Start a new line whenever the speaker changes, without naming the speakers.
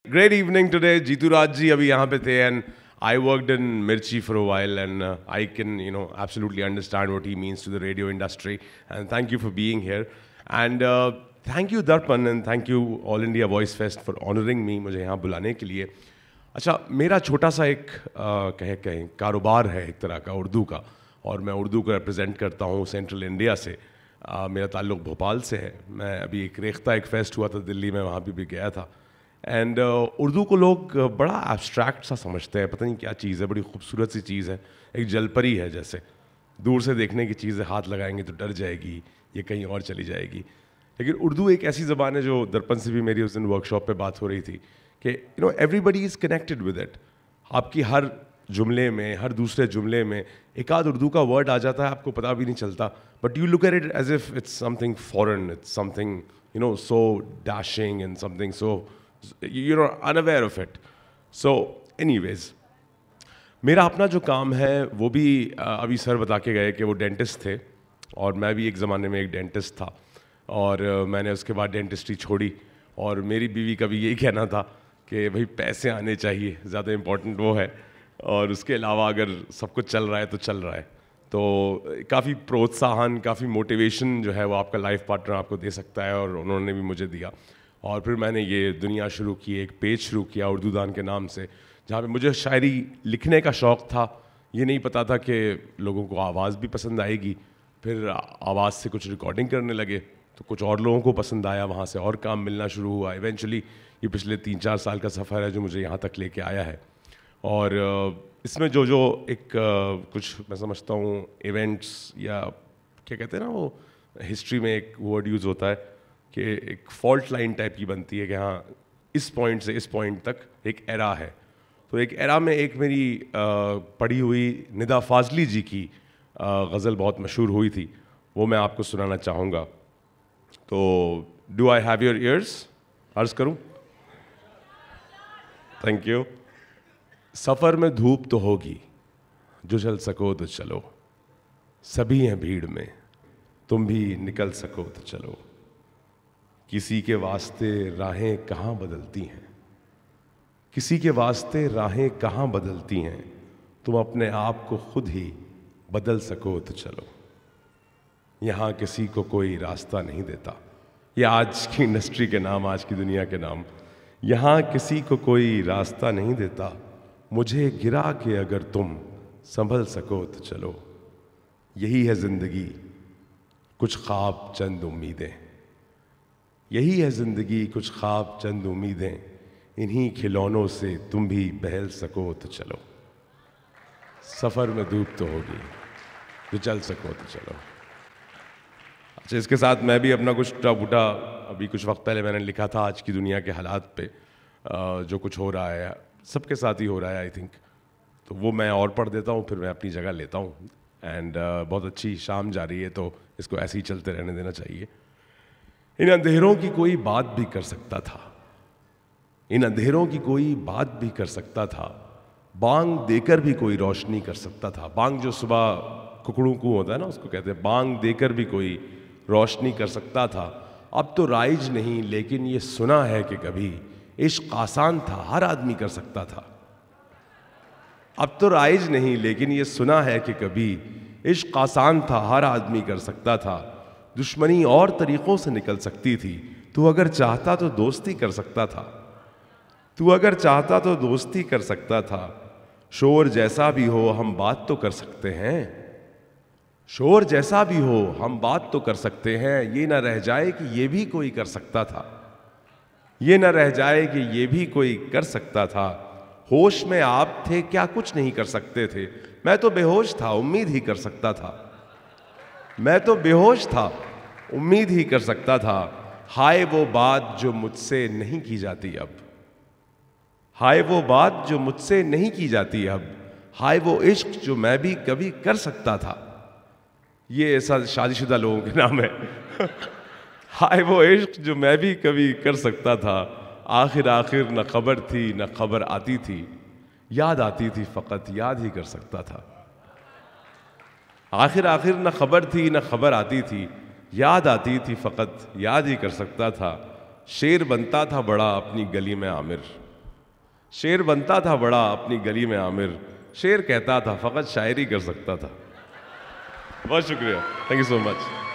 great evening today. Jeetu Raj ji abhi yahan pe the and I worked in Mirchi for a while and I can, absolutely understand what he means to the radio industry. And thank you for being here. And thank you Darpan and thank you All India Voice Fest for honoring me, मुझे यहाँ बुलाने के लिए. अच्छा, मेरा छोटा सा एक कहें कारोबार है एक तरह का उर्दू का, और मैं उर्दू को रिप्रेजेंट करता हूँ सेंट्रल इंडिया से. मेरा ताल्लुक़ भोपाल से है. मैं अभी एक रेख्ता एक फेस्ट हुआ था दिल्ली में, वहाँ भी गया था. एंड उर्दू को लोग बड़ा एब्स्ट्रैक्ट सा समझते हैं, पता नहीं क्या चीज़ है, बड़ी खूबसूरत सी चीज़ है, एक जलपरी है जैसे. दूर से देखने की चीज़ है, हाथ लगाएंगे तो डर जाएगी, ये कहीं और चली जाएगी. लेकिन उर्दू एक ऐसी ज़बान है, जो दर्पण से भी मेरी उस दिन वर्कशॉप पे बात हो रही थी कि everybody is connected with it. आपकी हर जुमले में, हर दूसरे जुमले में एक आध उर्दू का वर्ड आ जाता है, आपको पता भी नहीं चलता, but you look at it as if it's something foreign, it's something so dashing and something so unaware of it. So anyways, मेरा अपना जो काम है वो भी अभी सर बता के गए कि वो डेंटिस्ट थे, और मैं भी एक ज़माने में एक डेंटिस्ट था, और मैंने उसके बाद डेंटिस्ट्री छोड़ी. और मेरी बीवी का भी यही कहना था कि भाई पैसे आने चाहिए, ज़्यादा इम्पोर्टेंट वो है, और उसके अलावा अगर सब कुछ चल रहा है तो चल रहा है. तो काफ़ी प्रोत्साहन, काफ़ी मोटिवेशन जो है वो आपका लाइफ पार्टनर आपको दे सकता है, और उन्होंने भी मुझे दिया. और फिर मैंने ये दुनिया शुरू की, एक पेज शुरू किया उर्दू दान के नाम से, जहाँ पे मुझे शायरी लिखने का शौक़ था. ये नहीं पता था कि लोगों को आवाज़ भी पसंद आएगी. फिर आवाज़ से कुछ रिकॉर्डिंग करने लगे तो कुछ और लोगों को पसंद आया, वहाँ से और काम मिलना शुरू हुआ. इवेंचुअली ये पिछले 3-4 साल का सफ़र है जो मुझे यहाँ तक लेके आया है. और इसमें जो एक कुछ मैं समझता हूँ इवेंट्स, या क्या कहते हैं ना, वो हिस्ट्री में एक वर्ड यूज़ होता है कि एक फॉल्ट लाइन टाइप की बनती है कि हाँ, इस पॉइंट से इस पॉइंट तक एक एरा है. तो एक एरा में एक मेरी पढ़ी हुई निदा फाजली जी की गज़ल बहुत मशहूर हुई थी, वो मैं आपको सुनाना चाहूँगा. तो do I have your ears? अर्ज़ करूँ? Thank you. सफ़र में धूप तो होगी, जो चल सको तो चलो, सभी हैं भीड़ में, तुम भी निकल सको तो चलो. किसी के वास्ते राहें कहाँ बदलती हैं, किसी के वास्ते राहें कहाँ बदलती हैं, तुम अपने आप को खुद ही बदल सको तो चलो. यहाँ किसी को कोई रास्ता नहीं देता, ये आज की इंडस्ट्री के नाम, आज की दुनिया के नाम. यहाँ किसी को कोई रास्ता नहीं देता, मुझे गिरा के अगर तुम संभल सको तो चलो. यही है ज़िंदगी, कुछ ख्वाब चंद उम्मीदें, यही है ज़िंदगी, कुछ ख्वाब चंद उम्मीदें, इन्हीं खिलौनों से तुम भी बहल सको तो चलो. सफ़र में धूप तो होगी, जो चल सको तो चलो. अच्छा, इसके साथ मैं भी अपना कुछ टूटा अभी कुछ वक्त पहले मैंने लिखा था आज की दुनिया के हालात पे, जो कुछ हो रहा है सबके साथ ही हो रहा है आई थिंक. तो वो मैं और पढ़ देता हूँ, फिर मैं अपनी जगह लेता हूँ. एंड बहुत अच्छी शाम जा रही है, तो इसको ऐसे ही चलते रहने देना चाहिए. इन अंधेरों की कोई बात भी कर सकता था, इन अंधेरों की कोई बात भी कर सकता था, बांग देकर भी कोई रोशनी कर सकता था. बांग जो सुबह कुकड़ू कू होता है ना, उसको कहते हैं. बांग देकर भी कोई रोशनी कर सकता था. अब तो राइज नहीं, लेकिन ये सुना है कि कभी इश्क आसान था, हर आदमी कर सकता था. अब तो राइज नहीं, लेकिन ये सुना है कि कभी इश्क आसान था, हर आदमी कर सकता था. दुश्मनी और तरीक़ों से निकल सकती थी, तू अगर चाहता तो दोस्ती कर सकता था, तू अगर चाहता तो दोस्ती कर सकता था. शोर जैसा भी हो हम बात तो कर सकते हैं, शोर जैसा भी हो हम बात तो कर सकते हैं. ये ना रह जाए कि ये भी कोई कर सकता था, ये ना रह जाए कि ये भी कोई कर सकता था. होश में आप थे, क्या कुछ नहीं कर सकते थे, मैं तो बेहोश था, उम्मीद ही कर सकता था. मैं तो बेहोश था, उम्मीद ही कर सकता था. हाय वो बात जो मुझसे नहीं की जाती अब, हाय वो बात जो मुझसे नहीं की जाती अब, हाय वो इश्क जो मैं भी कभी कर सकता था. ये ऐसा शादीशुदा लोगों के नाम है. हाय वो इश्क जो मैं भी कभी कर सकता था. आखिर आखिर न खबर थी न खबर आती थी, याद आती थी फ़कत याद ही कर सकता था. आखिर आखिर न खबर थी न खबर आती थी, याद आती थी फ़कत याद ही कर सकता था. शेर बनता था बड़ा अपनी गली में आमिर, शेर बनता था बड़ा अपनी गली में आमिर, शेर कहता था फकत शायरी कर सकता था। बहुत शुक्रिया, थैंक यू सो मच।